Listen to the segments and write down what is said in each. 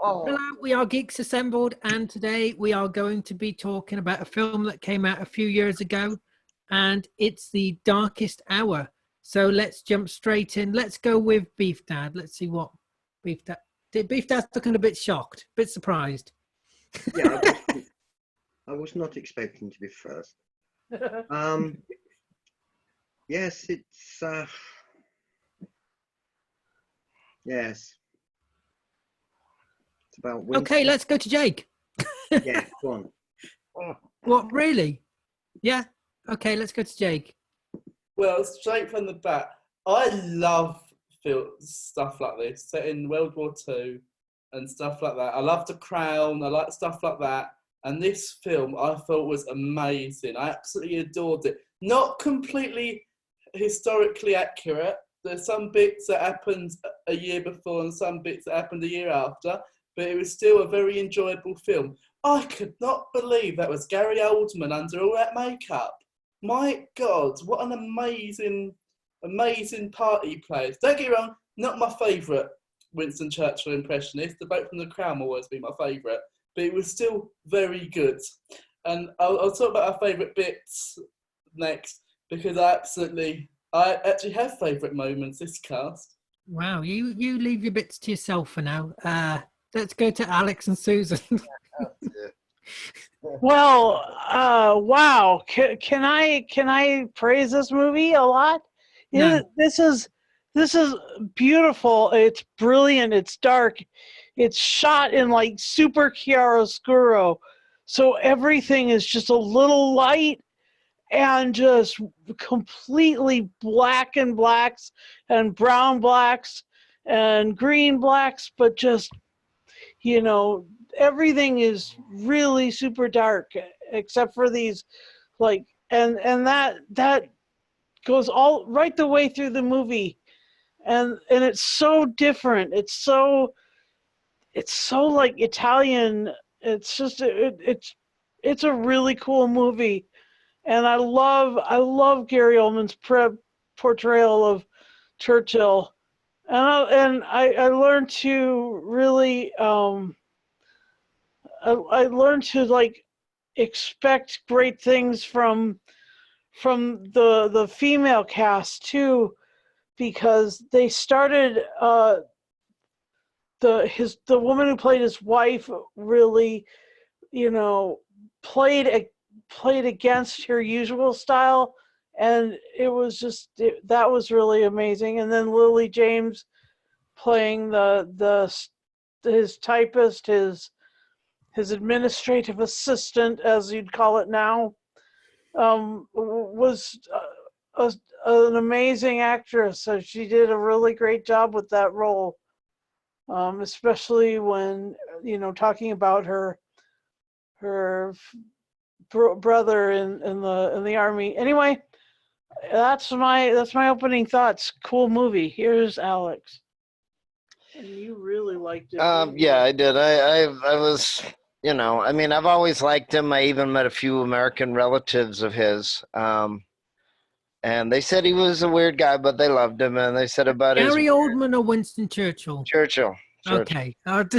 Oh, Hello, we are Geeks Assembled, and today we are going to be talking about a film that came out a few years ago, and it's The Darkest Hour. So let's jump straight in. Let's go with Beef Dad. Let's see what Beef Dad did. Beef Dad's looking a bit shocked, a bit surprised. yeah, I was not expecting to be first. Yes, it's yes, it's about Winston. Okay, let's go to Jake. Yeah, go on. What, really? Yeah? Okay, let's go to Jake. Well, straight from the bat, I love stuff like this, set in World War II and stuff like that. I love The Crown, I like stuff like that. And this film I thought was amazing. I absolutely adored it. Not completely historically accurate. There's some bits that happened a year before and some bits that happened a year after, but it was still a very enjoyable film. I could not believe that was Gary Oldman under all that makeup. My God, what an amazing part he plays. Don't get me wrong, not my favourite Winston Churchill impressionist. The Boat from the Crown will always be my favourite, but it was still very good. And I'll talk about our favourite bits next, because I actually have favourite moments this cast. Wow, you leave your bits to yourself for now. Let's go to Alex and Susan. Well, wow. Can I praise this movie a lot? No. This is beautiful. It's brilliant. It's dark. It's shot in like super chiaroscuro, so everything is just a little light and just completely black and blacks and brown blacks and green blacks, but just, everything is really super dark except for these, like, and that goes all right the way through the movie, and it's so different. It's so like Italian. It's just it's a really cool movie, and I love Gary Oldman's portrayal of Churchill, and I learned to really I learned to like expect great things from the female cast too, because they started the woman who played his wife really, played against her usual style, and it was just that was really amazing. And then Lily James playing his typist, his administrative assistant, as you'd call it now, was an amazing actress. So she did a really great job with that role, especially when talking about her brother in the army. Anyway, that's my opening thoughts. Cool movie. Here's Alex. And you really liked it. Yeah, I did. I was, I've always liked him. I even met a few American relatives of his. And they said he was a weird guy, but they loved him. And they said about Gary Oldman or Winston Churchill? Churchill. Okay. It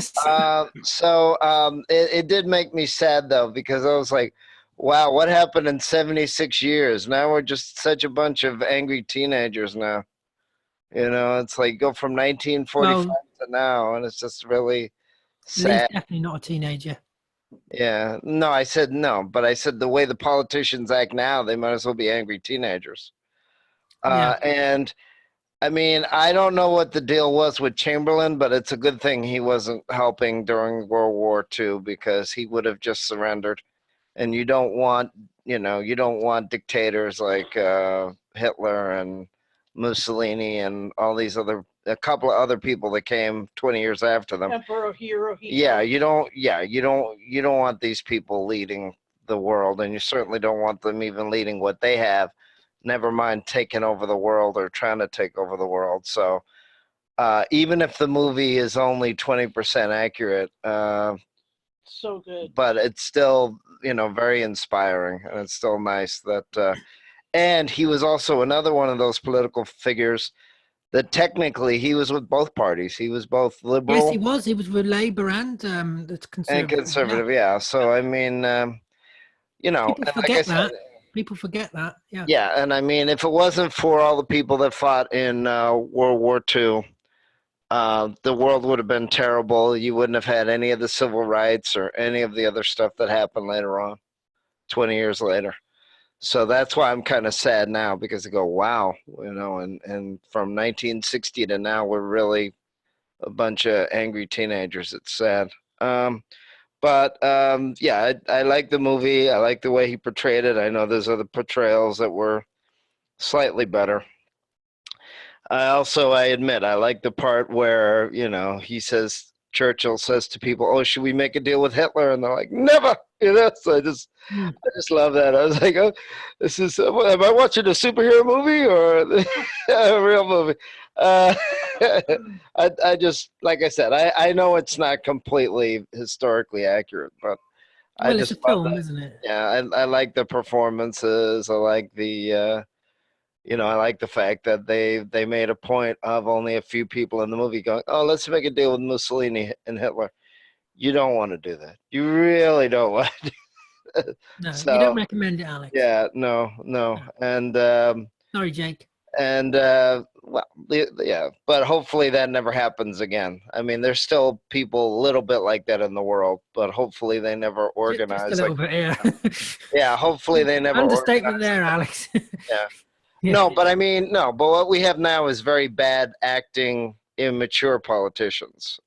did make me sad, though, because I was like, wow, what happened in 76 years? Now we're just such a bunch of angry teenagers now. It's like go from 1945 to now, and it's just really sad. He's definitely not a teenager. Yeah. No, I said no, but I said the way the politicians act now, they might as well be angry teenagers. Yeah. And I mean, I don't know what the deal was with Chamberlain, but it's a good thing he wasn't helping during World War II, because he would have just surrendered. And you don't want dictators like Hitler and Mussolini and all these a couple of other people that came 20 years after them. Emperor Hirohito. Yeah, you don't want these people leading the world, and you certainly don't want them even leading what they have, never mind taking over the world or trying to take over the world. So even if the movie is only 20% accurate, so good, but it's still, very inspiring, and it's still nice that and he was also another one of those political figures that technically he was with both parties. He was both liberal Yes, he was. He was with Labour and the and Conservative. conservative. Yeah. So I mean, you know, People and like I forget said, that. People forget that. Yeah. yeah, and I mean, if it wasn't for all the people that fought in World War II, the world would have been terrible. You wouldn't have had any of the civil rights or any of the other stuff that happened later on, 20 years later. So that's why I'm kind of sad now, because I go, wow, you know, and from 1960 to now, we're really a bunch of angry teenagers. It's sad. Yeah, I like the movie. I like the way he portrayed it. I know there's other portrayals that were slightly better. I admit, I like the part where, you know, Churchill says to people, "Oh, should we make a deal with Hitler?" And they're like, "Never." You know, so Hmm. I just love that. I was like, "Oh, this is, am I watching a superhero movie or a real movie?" Uh, I just, like I said, I know it's not completely historically accurate, but I Well, it's just a love film, that. isn't it? Yeah, I like the performances. I like the, you know, I like the fact that they made a point of only a few people in the movie going, "Oh, let's make a deal with Mussolini and Hitler." You don't want to do that. You really don't want to. No, you don't So recommend it, Alex. yeah, no, No. Sorry, Jake. well, yeah, but hopefully that never happens again. I mean, there's still people a little bit like that in the world, but hopefully they never Just a organize little like. bit, yeah. Yeah, hopefully they never Understatement organize. there, Alex. Yeah. Yeah. No, but I mean, no, but what we have now is very bad acting, immature politicians,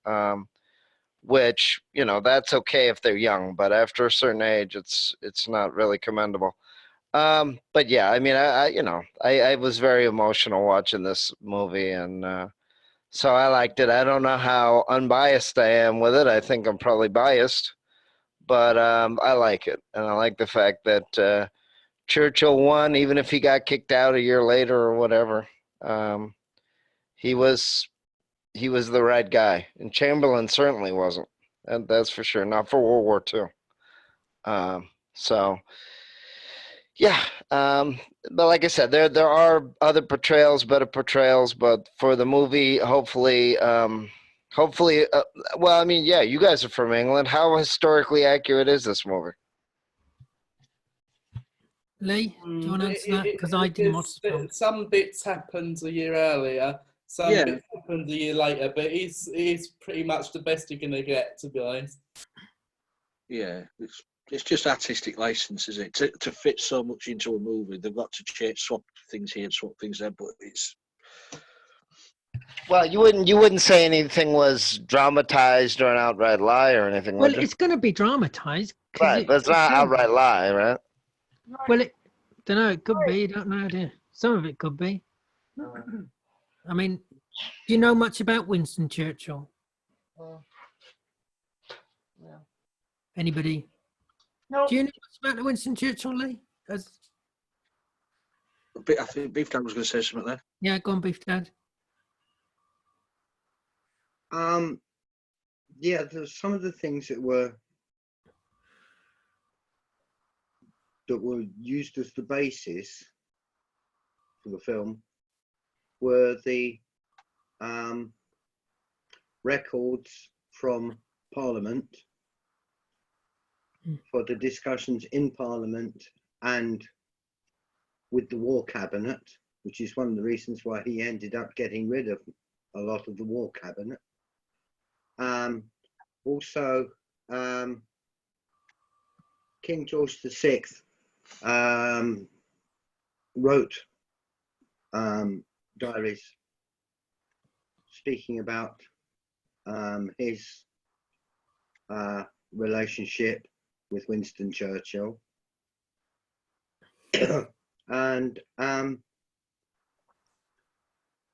which, you know, that's okay if they're young, but after a certain age, it's not really commendable. But yeah, I mean, you know, I was very emotional watching this movie, and so I liked it. I don't know how unbiased I am with it. I think I'm probably biased, but I like it, and I like the fact that Churchill won, even if he got kicked out a year later or whatever. Um, he was he was the right guy, and Chamberlain certainly wasn't, and that's for sure. Not for World War II. So yeah, but like I said, there are other portrayals, better portrayals, but for the movie, hopefully, well, I mean, yeah, you guys are from England. How historically accurate is this movie? Lee, do you want to answer that? Because I didn't watch the film. Some bits happened a year earlier, some Yeah. bits happened a year later, but it's pretty much the best you're going to get, to be honest. Yeah, it's just artistic license, is it? To fit so much into a movie, they've got to swap things here, swap things there. But it's Well, you wouldn't say anything was dramatized or an outright lie or anything, Well, would you? it's going to be dramatized. Right, but it's not outright lie, right? Well, don't know. It could be. You don't know, do you? Some of it could be. I mean, do you know much about Winston Churchill? Anybody? No. Do you know much about Winston Churchill, Lee? I think Beef Dad was going to say something there. Yeah, go on, Beef Dad. Yeah, there's some of the things that were used as the basis for the film were the records from Parliament for the discussions in Parliament and with the War Cabinet, which is one of the reasons why he ended up getting rid of a lot of the War Cabinet. Also, King George VI wrote diaries speaking about his relationship with Winston Churchill. And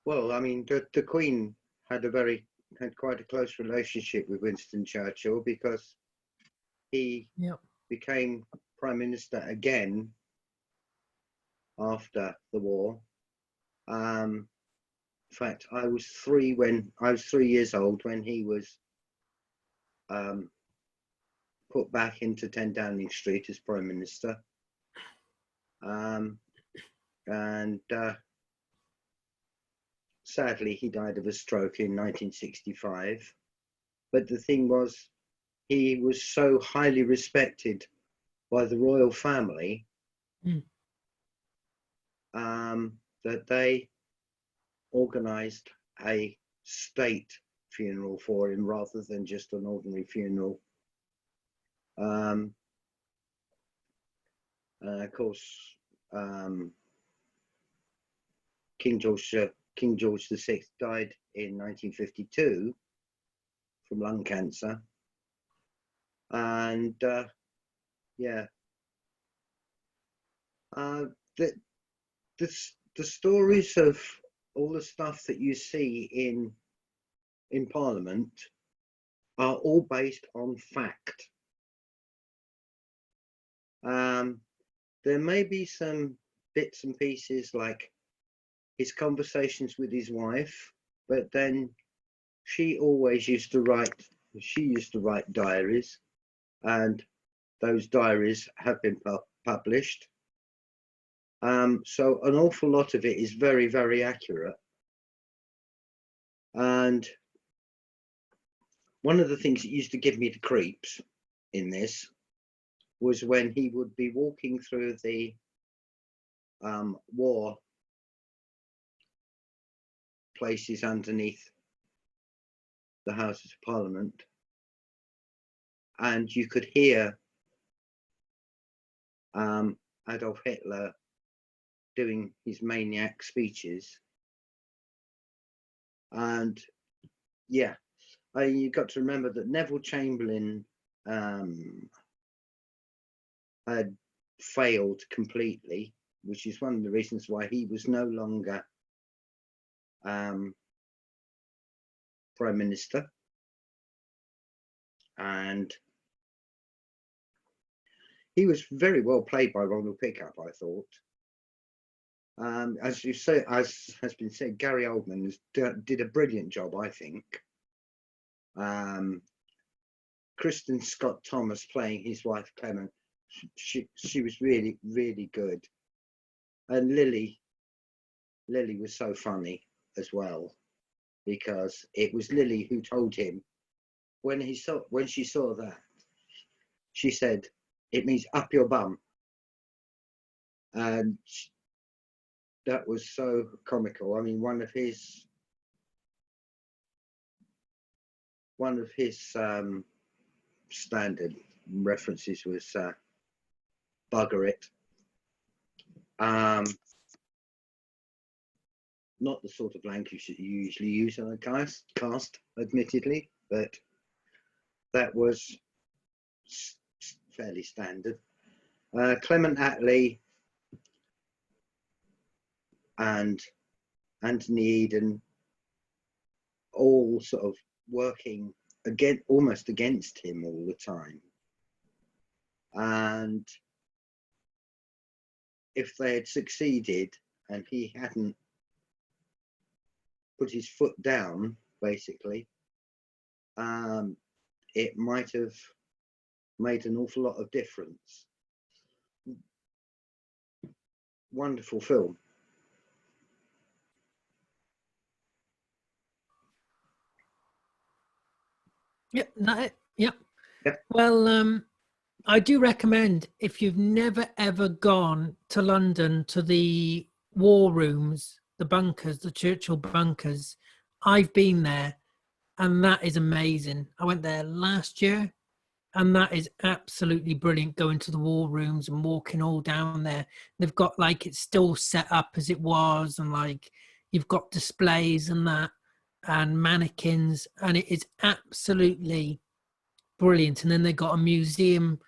well, I mean, the Queen had quite a close relationship with Winston Churchill because he became Prime Minister again after the war. In fact, I was 3 years old when he was put back into 10 Downing Street as Prime Minister. sadly, he died of a stroke in 1965. But the thing was, he was so highly respected by the royal family that they organised a state funeral for him rather than just an ordinary funeral. Of course, King George VI died in 1952 from lung cancer, and the stories of all the stuff that you see in Parliament are all based on fact. There may be some bits and pieces like his conversations with his wife, but then she used to write diaries, and those diaries have been published. So an awful lot of it is very, very accurate. And one of the things that used to give me the creeps in this was when he would be walking through the war places underneath the Houses of Parliament, and you could hear Adolf Hitler doing his maniac speeches. And yeah, you've got to remember that Neville Chamberlain had failed completely, which is one of the reasons why he was no longer Prime Minister. And he was very well played by Ronald Pickup, I thought. As you say, as has been said, Gary Oldman did a brilliant job, I think. Kristen Scott Thomas playing his wife Clement, she was really, really good. And Lily was so funny as well, because it was Lily who told him when she saw that, she said, "It means up your bum," and that was so comical. I mean, one of his standard references was "bugger it." Not the sort of language that you usually use on a cast, admittedly, but that was fairly standard. Clement Attlee and Anthony Eden all sort of working almost against him all the time. And if they had succeeded and he hadn't put his foot down, basically, it might have made an awful lot of difference. Wonderful film. Yeah. Well, I do recommend, if you've never ever gone to London to the war rooms, the bunkers, the Churchill bunkers, I've been there, and that is amazing. I went there last year, and that is absolutely brilliant, going to the war rooms and walking all down there. They've got, like, it's still set up as it was, and like you've got displays and that and mannequins, and it is absolutely brilliant. And then they got a museum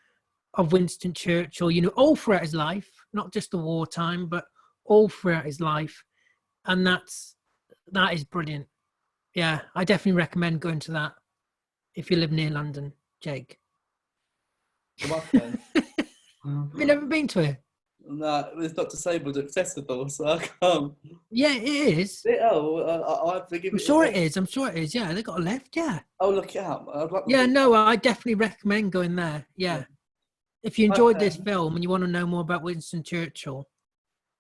of Winston Churchill, you know, all throughout his life, not just the wartime, but all throughout his life. And that is brilliant. Yeah, I definitely recommend going to that if you live near London, Jake. My friend. Have you never been to it? No, it's not disabled accessible, so I can't. Yeah, it is. I forgive I'm sure it is. I'm sure it is. Yeah, they got a lift. Yeah. Oh, look it up. I definitely recommend going there. Yeah. If you enjoyed this film and you want to know more about Winston Churchill.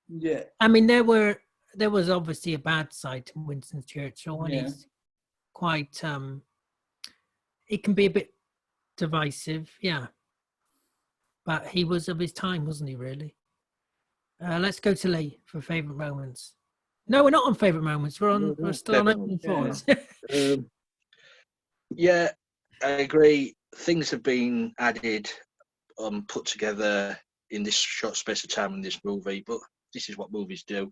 Yeah. I mean, there were there was obviously a bad side to Winston Churchill, and he's quite it can be a bit divisive, yeah. But he was of his time, wasn't he? Really. Let's go to Lee for favourite moments. No, we're not on favourite moments. We're still on open thoughts. Yeah, I agree. Things have been added, put together in this short space of time in this movie, but this is what movies do.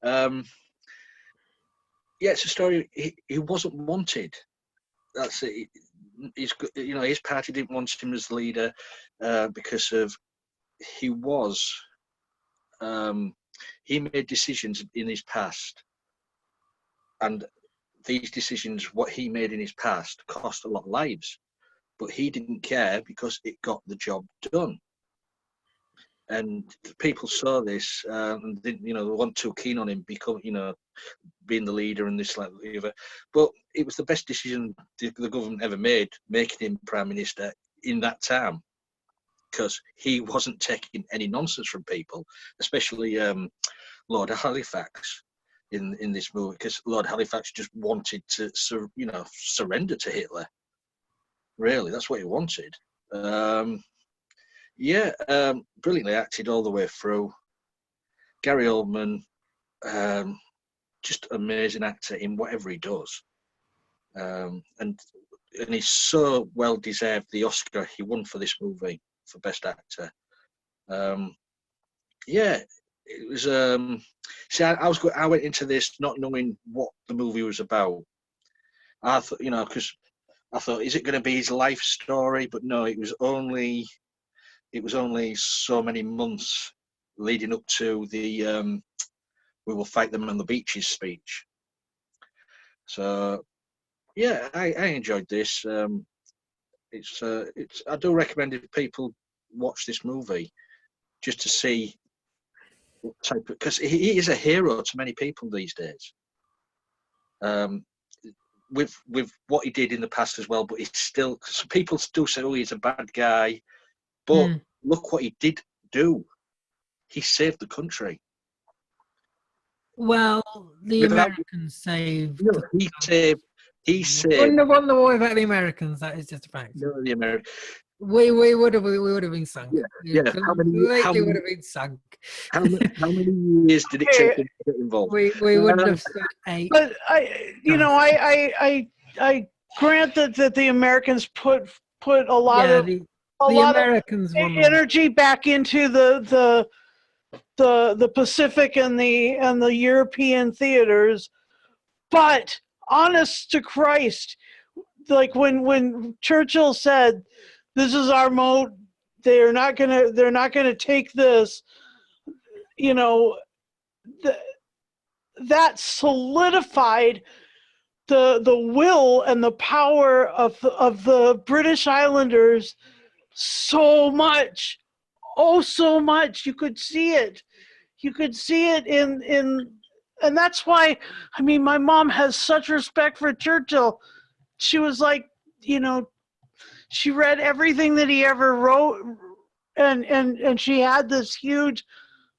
Yeah, it's a story. He wasn't wanted. That's it. His party didn't want him as leader because of he made decisions in his past, and these decisions, what he made in his past, cost a lot of lives, but he didn't care because it got the job done. And people saw this and didn't, they weren't too keen on him being the leader and this, like, the other. But it was the best decision the government ever made, making him prime minister in that time, because he wasn't taking any nonsense from people, especially Lord Halifax in this movie, because Lord Halifax just wanted to surrender to Hitler. Really, that's what he wanted. Brilliantly acted all the way through. Gary Oldman, just amazing actor in whatever he does, and he's so well deserved the Oscar he won for this movie for Best Actor. It was. I went into this not knowing what the movie was about. I thought, because I thought, is it going to be his life story? But no, it was only so many months leading up to the "We will fight them on the beaches" speech. So, yeah, I enjoyed this. I do recommend if people watch this movie just to see what type of, because he is a hero to many people these days. With what he did in the past as well, but he's still, so people still say, oh, he's a bad guy, but look what he did do. He saved the country. Well, the Americans saved. No, he saved. Wouldn't have won the war without the Americans. That is just a fact. No, the Americans. We would have been sunk. Yeah. How many would have been sunk. How many years did it take to get involved? We wouldn't have stood 8. But I grant that the Americans put a lot of Americans energy back into the Pacific and the European theaters, but honest to Christ, like when Churchill said, "This is our moat. They're not gonna take this," that solidified the will and the power of the British Islanders so much. Oh, so much. You could see it. You could see it in and that's why, I mean, my mom has such respect for Churchill. She was like, she read everything that he ever wrote, and she had this huge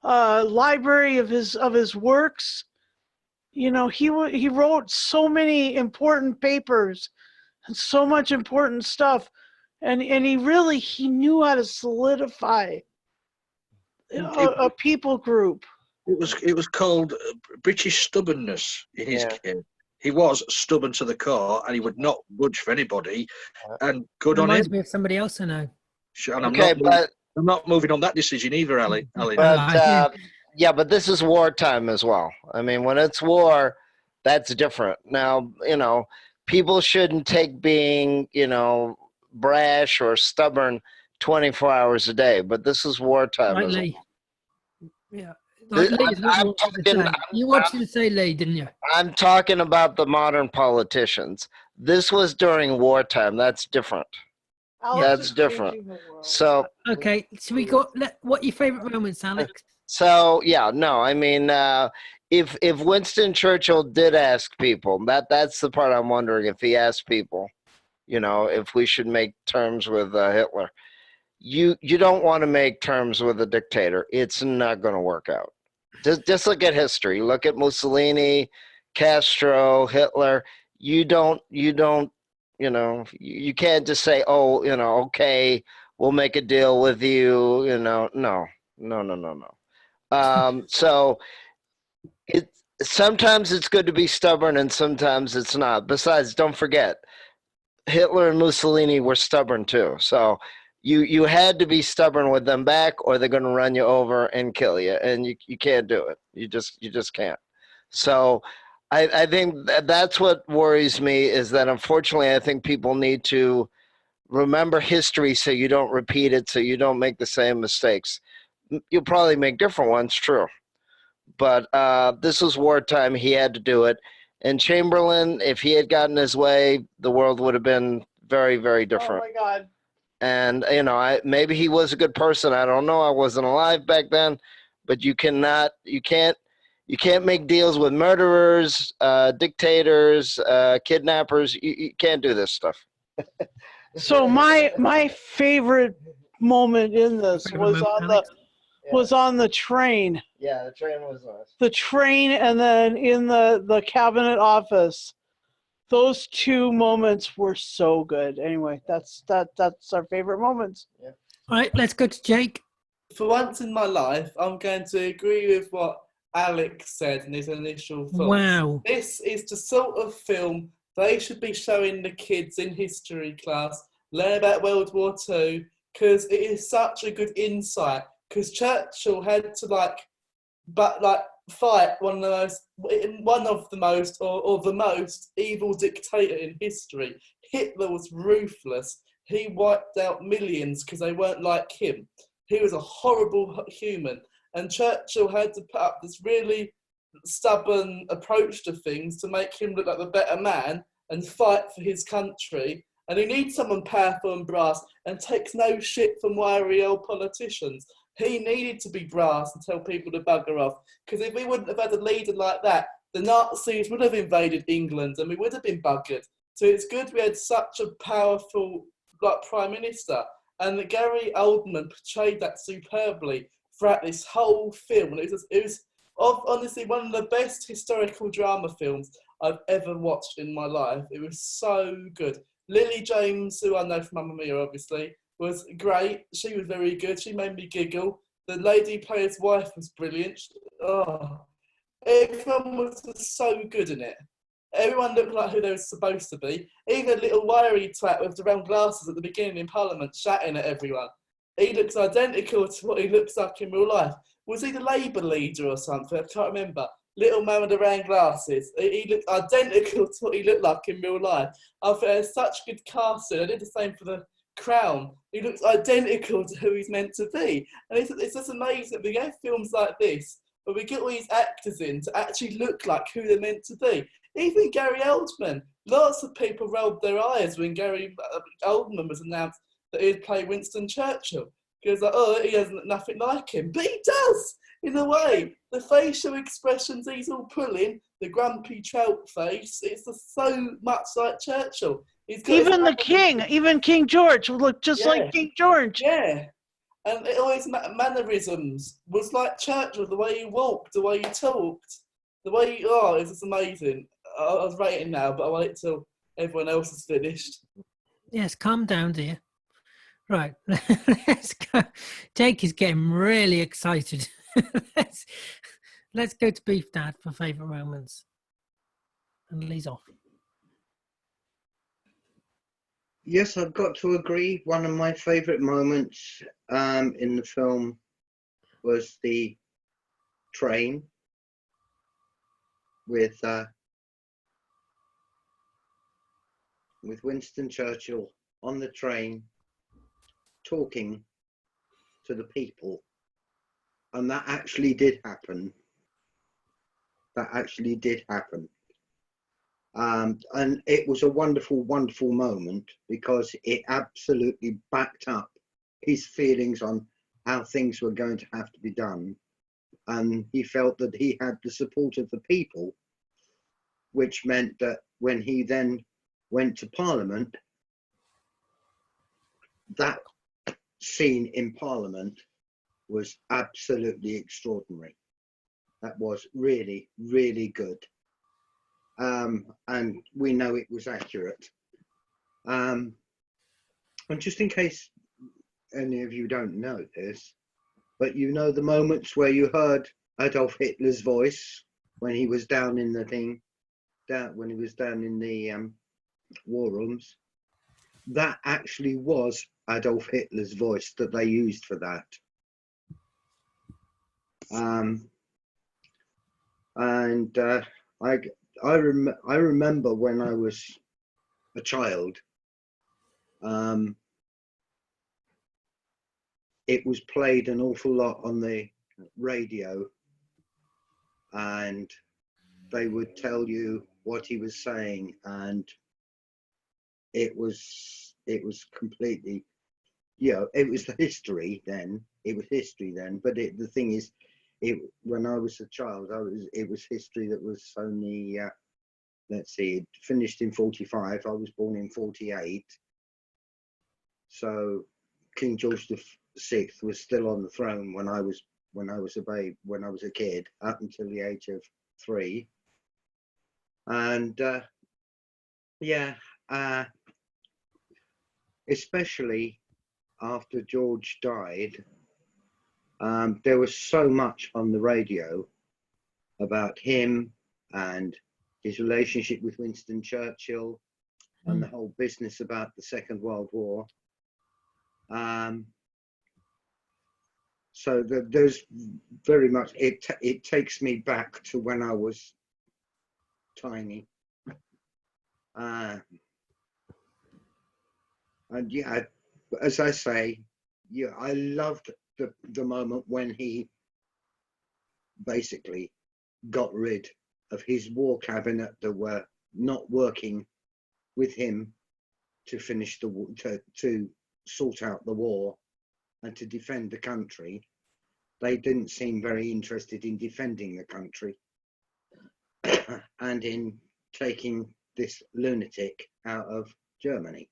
library of his works. He wrote so many important papers and so much important stuff, and he knew how to solidify a people group. It was called British stubbornness in his case. He was stubborn to the core, and he would not budge for anybody. And good on him. Reminds me of somebody else I know. And I'm not moving on that decision either, Ali. But but this is wartime as well. I mean, when it's war, that's different. Now, people shouldn't take being, brash or stubborn 24 hours a day. But this is wartime as well. Yeah. You wanted to say Lee, didn't you? I'm talking about the modern politicians. This was during wartime. That's different. That's different. So okay, so we got what your favorite moments, Alex? So I mean, if Winston Churchill did ask people, that's the part I'm wondering, if he asked people, if we should make terms with Hitler. You don't want to make terms with a dictator. It's not going to work out. Just look at history. Look at Mussolini, Castro, Hitler. You can't just say, oh, okay, we'll make a deal with you. No. So sometimes it's good to be stubborn and sometimes it's not. Besides, don't forget, Hitler and Mussolini were stubborn too. So you had to be stubborn with them back, or they're going to run you over and kill you, and you can't do it. You just can't. So I think that's what worries me, is that unfortunately I think people need to remember history so you don't repeat it, so you don't make the same mistakes. You'll probably make different ones, true. But this was wartime. He had to do it. And Chamberlain, if he had gotten his way, the world would have been very, very different. Oh my God. And maybe he was a good person. I don't know. I wasn't alive back then. But you can't make deals with murderers, dictators, kidnappers. You can't do this stuff. So my favorite moment in this was on the train. Yeah, the train was nice. The train, and then in the cabinet office. Those two moments were so good. Anyway, that's our favorite moments. Yeah. All right, let's go to Jake. For once in my life, I'm going to agree with what Alex said in his initial thoughts. Wow. This is the sort of film they should be showing the kids in history class, learn about World War II, because it is such a good insight. Because Churchill had to fight one of the most evil dictator in history. Hitler was ruthless. He wiped out millions because they weren't like him. He was a horrible human. And Churchill had to put up this really stubborn approach to things to make him look like the better man and fight for his country. And he needs someone powerful and brass and takes no shit from wiry old politicians. He needed to be brass and tell people to bugger off. Because if we wouldn't have had a leader like that, the Nazis would have invaded England and we would have been buggered. So it's good we had such a powerful Prime Minister. And Gary Oldman portrayed that superbly throughout this whole film. And it was honestly one of the best historical drama films I've ever watched in my life. It was so good. Lily James, who I know from Mamma Mia, obviously, was great. She was very good. She made me giggle. The lady player's wife was brilliant. Everyone was just so good in it. Everyone looked like who they were supposed to be. Even a little wiry twat with the round glasses at the beginning in Parliament shouting at everyone. He looks identical to what he looks like in real life. Was he the Labour leader or something? I can't remember. Little man with the round glasses. He looked identical to what he looked like in real life. I thought it was such good casting. I did the same for the Crown. He looks identical to who he's meant to be. And it's just amazing that we get films like this, but we get all these actors in to actually look like who they're meant to be. Even Gary Oldman. Lots of people rolled their eyes when Gary Oldman was announced that he'd play Winston Churchill. Because he has nothing like him. But he does, in a way. The facial expressions he's all pulling, the grumpy trout face, it's just so much like Churchill. Even the king, even King George would look just like King George. Yeah. And all his mannerisms was like Churchill, the way he walked, the way he talked, the way it's just amazing. I was rating now, but I wait till everyone else is finished. Yes, calm down, dear. Right, let's go. Jake is getting really excited. let's go to Beef Dad for favourite moments. And Lee's off. Yes, I've got to agree. One of my favourite moments in the film was the train with Winston Churchill on the train talking to the people. And that actually did happen. And it was a wonderful, wonderful moment because it absolutely backed up his feelings on how things were going to have to be done. And he felt that he had the support of the people, which meant that when he then went to Parliament, that scene in Parliament was absolutely extraordinary. that was really, really good. And we know it was accurate. And just in case any of you don't know this, but you know the moments where you heard Adolf Hitler's voice when he was down in the thing, when he was down in the war rooms, that actually was Adolf Hitler's voice that they used for that. I remember when I was a child, it was played an awful lot on the radio, and they would tell you what he was saying, and it was completely, you know, it was the history then. It was history then, but the thing is, when I was a child, it was history that was only let's see, it finished in 45. I was born in 48, so King George VI was still on the throne when I was a babe, when I was a kid, up until the age of 3, and especially after George died, there was so much on the radio about him and his relationship with Winston Churchill and the whole business about the Second World War. So there's very much, it takes me back to when I was tiny. And yeah, as I say, yeah, I loved the moment when he basically got rid of his war cabinet that were not working with him to finish the war, to sort out the war and to defend the country. They didn't seem very interested in defending the country and in taking this lunatic out of Germany.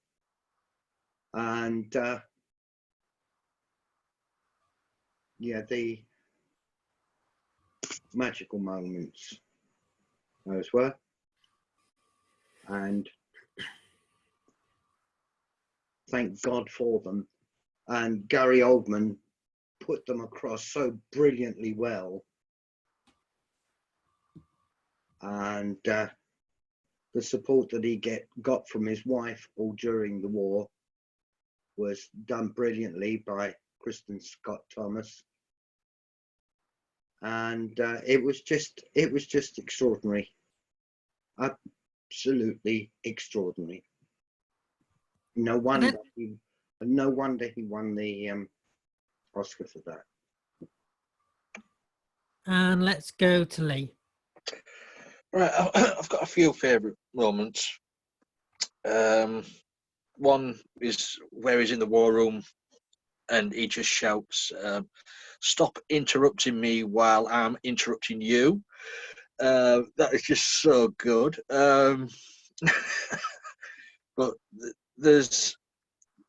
And yeah, the magical moments, those were. And thank God for them. And Gary Oldman put them across so brilliantly well. And the support that he got from his wife all during the war was done brilliantly by Kristen Scott Thomas. And it was just extraordinary. Absolutely extraordinary. No wonder he won the Oscar for that. And let's go to Lee. Right, I've got a few favourite moments. One is where he's in the war room and he just shouts, "Stop interrupting me while I'm interrupting you." That is just so good. But there's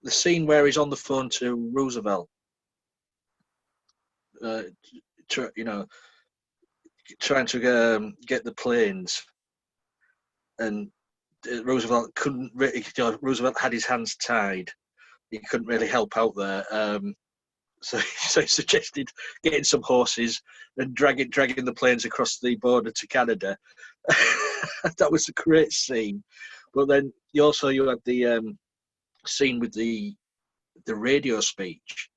the scene where he's on the phone to Roosevelt, trying to get the planes, and Roosevelt couldn't really. Roosevelt had his hands tied; he couldn't really help out there. So he suggested getting some horses and dragging the planes across the border to Canada. That was a great scene. But then you had the scene with the radio speech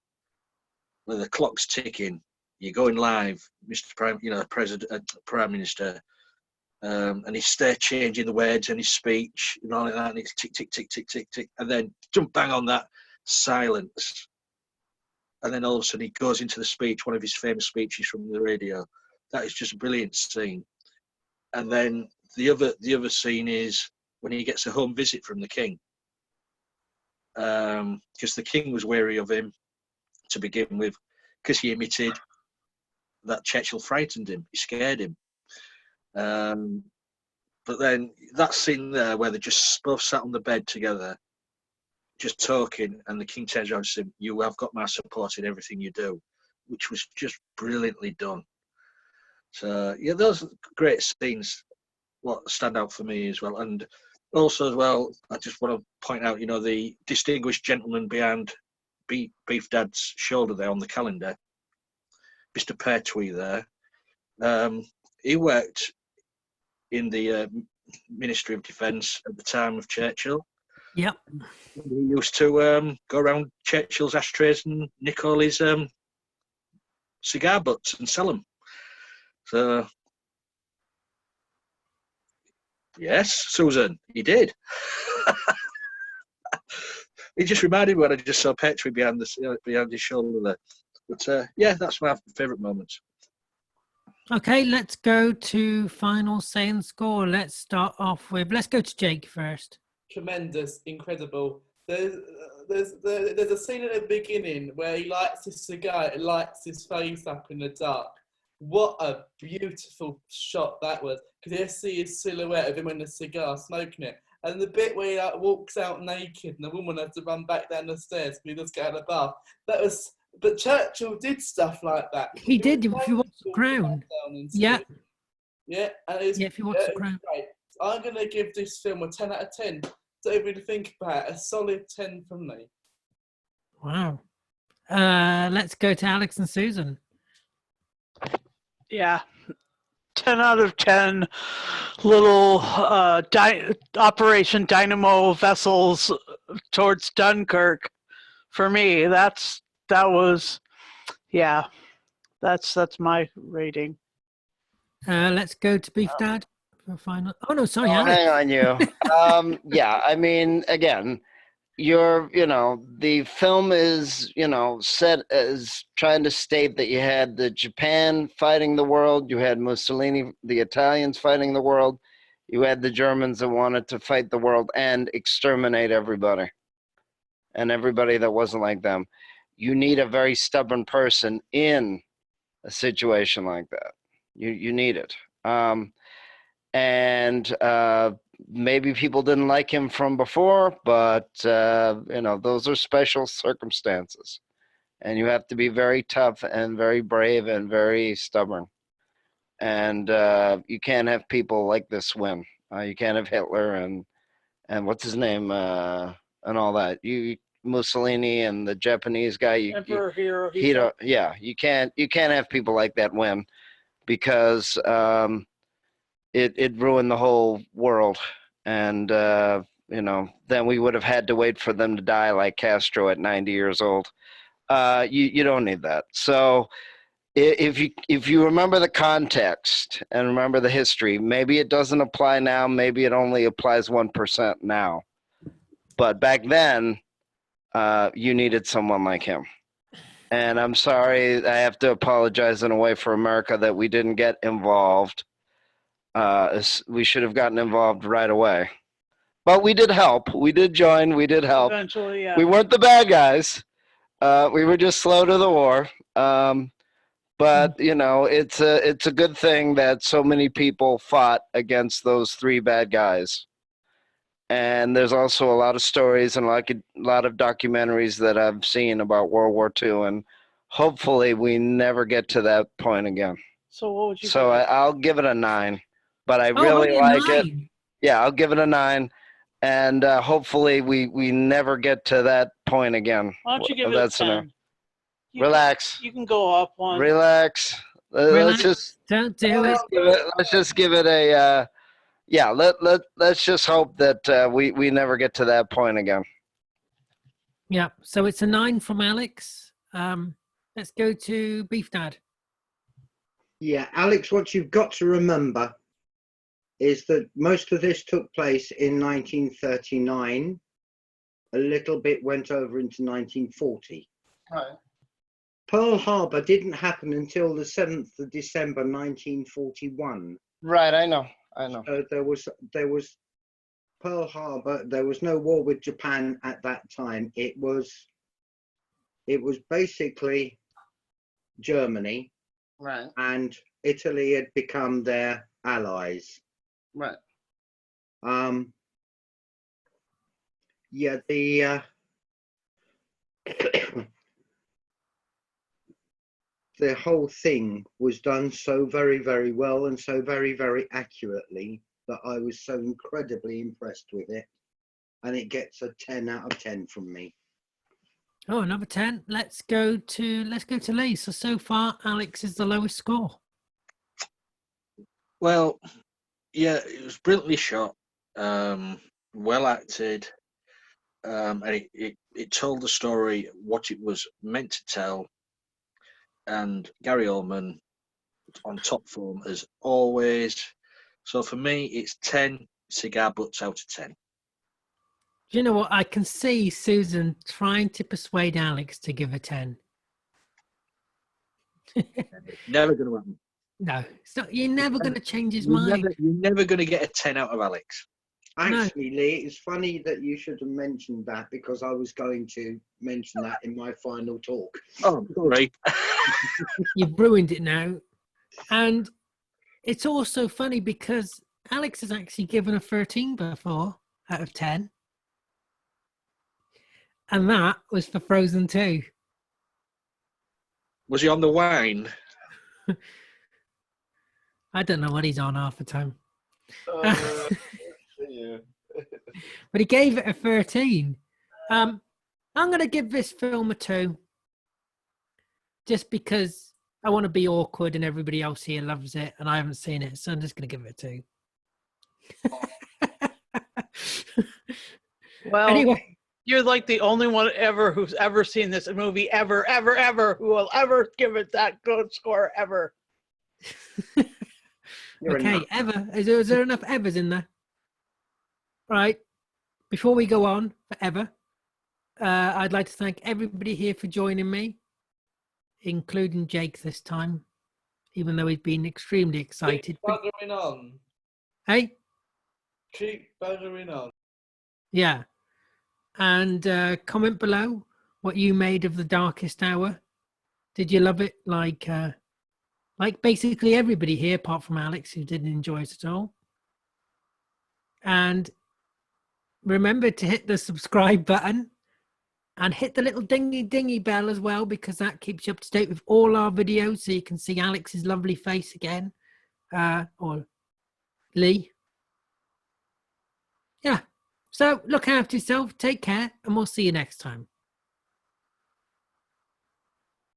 where the clock's ticking. You're going live, Mr. Prime Minister, and he's there changing the words and his speech and all like that, and it's tick, tick, tick, tick, tick, tick, and then jump bang on that silence. And then all of a sudden he goes into the speech, one of his famous speeches from the radio. That is just a brilliant scene. And then the other scene is when he gets a home visit from the king, because the king was wary of him to begin with, because he admitted that Churchill frightened him, he scared him. But then that scene there where they just both sat on the bed together, just talking, and the king turns around and says, "You have got my support in everything you do," which was just brilliantly done. So yeah, those are great scenes. What stand out for me as well, and also as well, I just want to point out, the distinguished gentleman behind Beef Dad's shoulder there on the calendar, Mr. Pertwee there. He worked in the Ministry of Defence at the time of Churchill. Yep. He used to go around Churchill's ashtrays and nick all his cigar butts and sell them. So, yes, Susan, he did. He just reminded me when I just saw Petrie behind his shoulder there. But yeah, that's my favourite moments. Okay, let's go to final say and score. Let's go to Jake first. Tremendous, incredible. There's a scene at the beginning where he lights his cigar, it lights his face up in the dark. What a beautiful shot that was. Because you see his silhouette of him in the cigar, smoking it. And the bit where he walks out naked and the woman has to run back down the stairs because he doesn't get out of the bath. But Churchill did stuff like that. He did, if you watch The Crown. Yeah. Yeah, and if you watch The Crown. Great. I'm going to give this film a 10 out of 10. Don't really think about it. A solid 10 from me. Wow. Let's go to Alex and Susan. Yeah. 10 out of 10 little Operation Dynamo vessels towards Dunkirk. For me, that's my rating. Let's go to Beef Dad for final. Oh no, sorry, Alex. Hang on, you. Yeah, I mean, again, the film is, set as trying to state that you had the Japan fighting the world, you had Mussolini, the Italians fighting the world, you had the Germans that wanted to fight the world and exterminate everybody, and everybody that wasn't like them. You need a very stubborn person in a situation like that. You need it. Maybe people didn't like him from before, but those are special circumstances, and you have to be very tough and very brave and very stubborn. And you can't have people like this win. You can't have Hitler and what's his name and all that. Mussolini and the Japanese guy. Emperor Hirohito. Yeah, you can't have people like that win, because it ruined the whole world. And then we would have had to wait for them to die like Castro at 90 years old. You don't need that. So if you remember the context and remember the history, maybe it doesn't apply now, maybe it only applies 1% now, but back then you needed someone like him. And I'm sorry, I have to apologize in a way for America that we didn't get involved. We should have gotten involved right away. But we did help. We did join. We did help. Eventually, yeah. We weren't the bad guys. We were just slow to the war. But it's a good thing that so many people fought against those three bad guys. And there's also a lot of stories and a lot of documentaries that I've seen about World War II, and hopefully we never get to that point again. So what would you? So I'll give it a 9, but I really like it. Yeah, I'll give it a 9, and hopefully we never get to that point again. Why don't you give it a 10? Relax. You can go up one. Relax. Let's just don't do it. Let's just give it a. Yeah, let's just hope that we never get to that point again. Yeah, so it's a 9 from Alex. Let's go to Beef Dad. Yeah, Alex, what you've got to remember is that most of this took place in 1939. A little bit went over into 1940. Right. Pearl Harbor didn't happen until the 7th of December 1941. Right, I know. So there was Pearl Harbor. There was no war with Japan at that time. It was basically Germany, right, and Italy had become their allies. Right. Yeah, the whole thing was done so very, very well and so very, very accurately that I was so incredibly impressed with it. And it gets a 10 out of 10 from me. Oh, another 10. Let's go to Lee. So far, Alex is the lowest score. Well, yeah, it was brilliantly shot, well acted, and it told the story what it was meant to tell. And Gary Oldman on top form as always. So for me, it's 10 cigar butts out of 10. Do you know what? I can see Susan trying to persuade Alex to give a 10. Never going to happen. No, it's not, you're never going to change his mind. You're never going to get a 10 out of Alex. Actually, Lee, it's funny that you should have mentioned that because I was going to mention that in my final talk. Oh, sorry. You've ruined it now. And it's also funny because Alex has actually given a 13 before out of 10. And that was for Frozen 2. Was he on the wine? I don't know what he's on half the time. Yeah. But he gave it a 13. I'm going to give this film a 2. Just because I want to be awkward and everybody else here loves it and I haven't seen it. So I'm just going to give it a 2. Well, anyway. You're like the only one ever who's ever seen this movie ever who will ever give it that good score ever. Okay, ever. Is there enough evers in there? Right. Before we go on forever, I'd like to thank everybody here for joining me, including Jake this time, even though he's been extremely excited. Keep buggering on. Hey? Keep buggering on. Yeah. And comment below what you made of The Darkest Hour. Did you love it? Like basically everybody here, apart from Alex, who didn't enjoy it at all. And remember to hit the subscribe button and hit the little dingy bell as well, because that keeps you up to date with all our videos, so you can see Alex's lovely face again, or Lee. Yeah. So look after yourself, take care, and we'll see you next time.